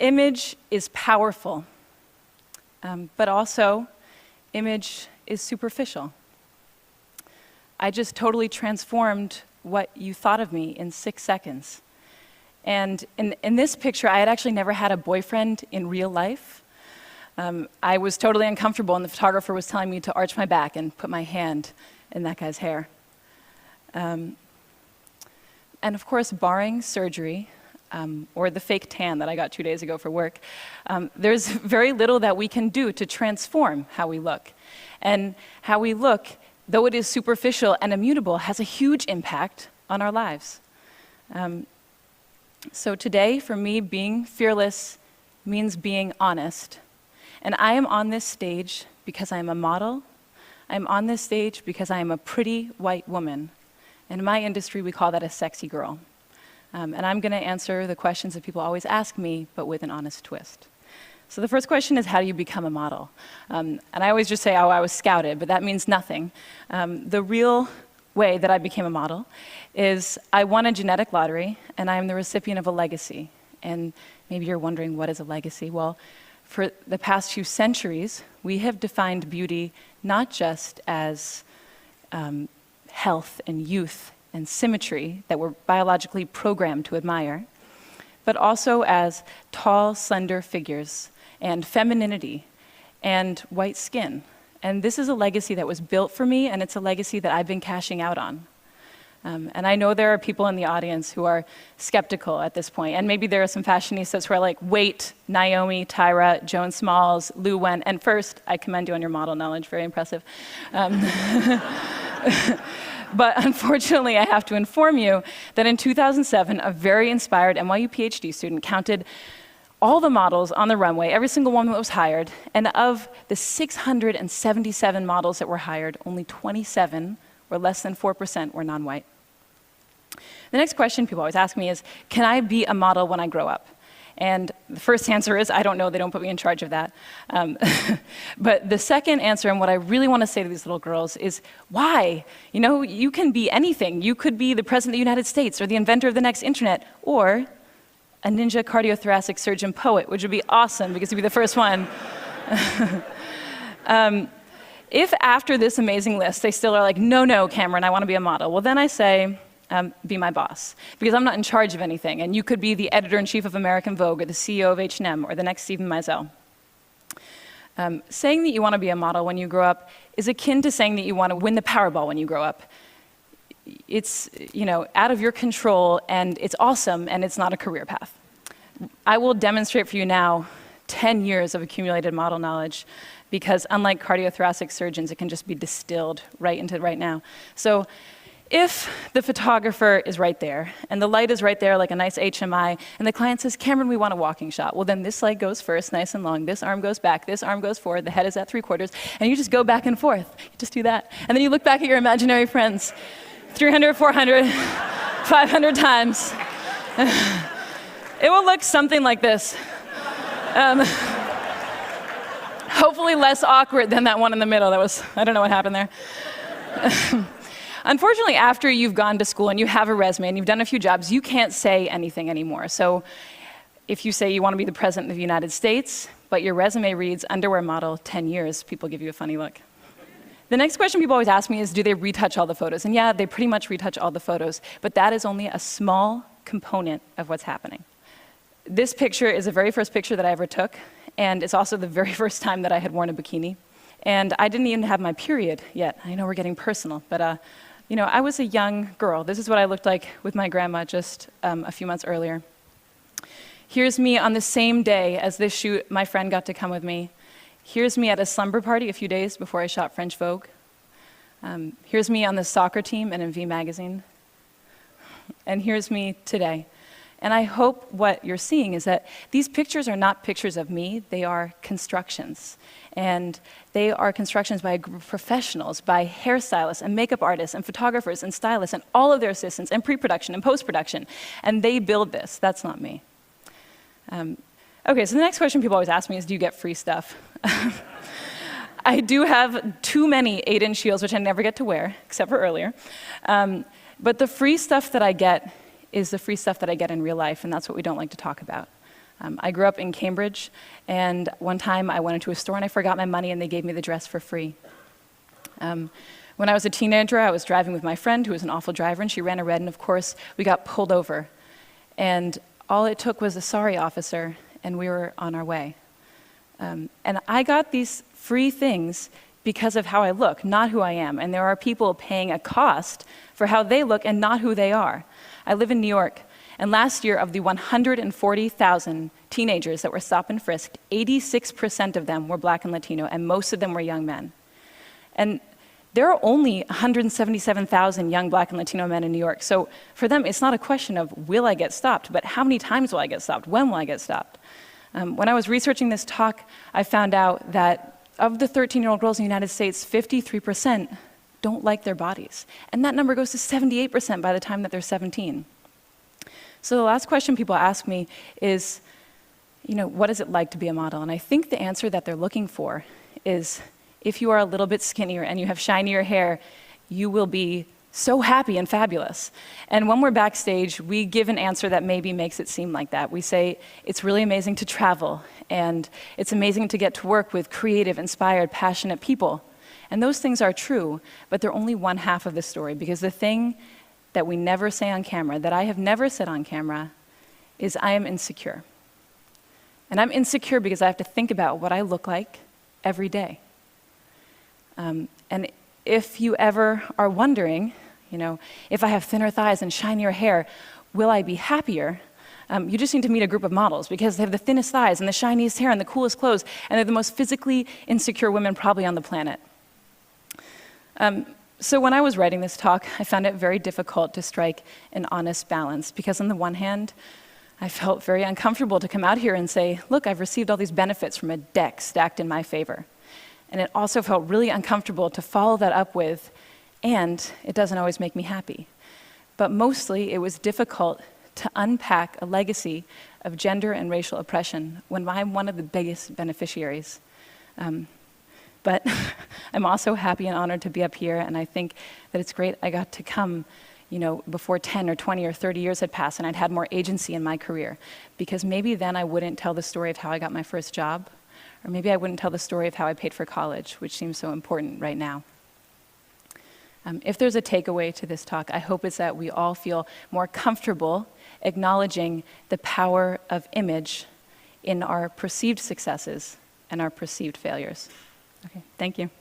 Image is powerful, but also image is superficial. I just totally transformed what you thought of me in 6 seconds. And in this picture, I had actually never had a boyfriend in real life. I was totally uncomfortable, and the photographer was telling me to arch my back and put my hand in that guy's hair. And of course, barring surgery, or the fake tan that I got 2 days ago for work, there's very little that we can do to transform how we look. And how we look, though it is superficial and immutable, has a huge impact on our lives. So today, for me, being fearless means being honest. And I am on this stage because I am a model. I'm on this stage because I am a pretty white woman. In my industry, we call that a sexy girl. And I'm going to answer the questions that people always ask me, but with an honest twist. So the first question is, how do you become a model? And I always just say, oh, I was scouted, but that means nothing. The real way that I became a model is I won a genetic lottery, and I am the recipient of a legacy. And maybe you're wondering, what is a legacy? Well, for the past few centuries, we have defined beauty not just as health and youth and symmetry that we're biologically programmed to admire, but also as tall, slender figures and femininity and white skin. And this is a legacy that was built for me, and it's a legacy that I've been cashing out on. And I know there are people in the audience who are skeptical at this point, and maybe there are some fashionistas who are like, wait, Naomi, Tyra, Joan Smalls, Lou Wen, and first, I commend you on your model knowledge, very impressive. But unfortunately, I have to inform you that in 2007, a very inspired NYU PhD student counted all the models on the runway, every single one that was hired, and of the 677 models that were hired, only 27, or less than 4%, were non-white. The next question people always ask me is, can I be a model when I grow up? And the first answer is, I don't know, they don't put me in charge of that. But the second answer, and what I really want to say to these little girls, is why? You know, you can be anything. You could be the president of the United States, or the inventor of the next internet, or a ninja cardiothoracic surgeon poet, which would be awesome, because you'd be the first one. If after this amazing list, they still are like, no, Cameron, I want to be a model, well, then I say, be my boss, because I'm not in charge of anything, and you could be the editor-in-chief of American Vogue, or the CEO of H&M, or the next Stephen Meisel. Saying that you want to be a model when you grow up is akin to saying that you want to win the Powerball when you grow up. It's, you know, out of your control, and it's awesome, and it's not a career path. I will demonstrate for you now 10 years of accumulated model knowledge, because unlike cardiothoracic surgeons, it can just be distilled right into right now. So if the photographer is right there, and the light is right there like a nice HMI, and the client says, Cameron, we want a walking shot, well then this leg goes first, nice and long, this arm goes back, this arm goes forward, the head is at 3/4, and you just go back and forth. You just do that. And then you look back at your imaginary friends, 300, 400, 500 times. It will look something like this. Hopefully less awkward than that one in the middle. That was, I don't know what happened there. Unfortunately, after you've gone to school and you have a resume and you've done a few jobs, you can't say anything anymore. So if you say you want to be the president of the United States, but your resume reads underwear model 10 years, people give you a funny look. The next question people always ask me is, do they retouch all the photos? And yeah, they pretty much retouch all the photos, but that is only a small component of what's happening. This picture is the very first picture that I ever took, and it's also the very first time that I had worn a bikini. And I didn't even have my period yet. I know we're getting personal, but you know, I was a young girl. This is what I looked like with my grandma just a few months earlier. Here's me on the same day as this shoot. My friend got to come with me. Here's me at a slumber party a few days before I shot French Vogue. Here's me on the soccer team and in V Magazine. And here's me today. And I hope what you're seeing is that these pictures are not pictures of me, they are constructions. And they are constructions by a group of professionals, by hairstylists and makeup artists and photographers and stylists and all of their assistants and pre-production and post-production. And they build this, that's not me. Okay, so the next question people always ask me is, do you get free stuff? I do have too many 8-inch heels, which I never get to wear, except for earlier. But the free stuff that I get is the free stuff that I get in real life, and that's what we don't like to talk about. I grew up in Cambridge, and one time I went into a store and I forgot my money and they gave me the dress for free. When I was a teenager, I was driving with my friend who was an awful driver, and she ran a red, and of course, we got pulled over. And all it took was a sorry officer, and we were on our way. And I got these free things because of how I look, not who I am. And there are people paying a cost for how they look and not who they are. I live in New York, and last year, of the 140,000 teenagers that were stopped and frisked, 86% of them were Black and Latino, and most of them were young men. And there are only 177,000 young Black and Latino men in New York. So for them, it's not a question of will I get stopped, but how many times will I get stopped? When will I get stopped? When I was researching this talk, I found out that of the 13-year-old girls in the United States, 53% don't like their bodies. And that number goes to 78% by the time that they're 17. So the last question people ask me is, what is it like to be a model? And I think the answer that they're looking for is, if you are a little bit skinnier and you have shinier hair, you will be so happy and fabulous. And when we're backstage, we give an answer that maybe makes it seem like that. We say, it's really amazing to travel, and it's amazing to get to work with creative, inspired, passionate people. And those things are true, but they're only one half of the story, because the thing that we never say on camera, that I have never said on camera, is I am insecure. And I'm insecure because I have to think about what I look like every day. And if you ever are wondering, if I have thinner thighs and shinier hair, will I be happier? You just need to meet a group of models, because they have the thinnest thighs and the shiniest hair and the coolest clothes, and they're the most physically insecure women probably on the planet. So when I was writing this talk, I found it very difficult to strike an honest balance, because on the one hand, I felt very uncomfortable to come out here and say, look, I've received all these benefits from a deck stacked in my favor. And it also felt really uncomfortable to follow that up with, and it doesn't always make me happy. But mostly, it was difficult to unpack a legacy of gender and racial oppression when I'm one of the biggest beneficiaries. But I'm also happy and honored to be up here, and I think that it's great I got to come before 10 or 20 or 30 years had passed and I'd had more agency in my career. Because maybe then I wouldn't tell the story of how I got my first job, or maybe I wouldn't tell the story of how I paid for college, which seems so important right now. If there's a takeaway to this talk, I hope it's that we all feel more comfortable acknowledging the power of image in our perceived successes and our perceived failures. Okay, thank you.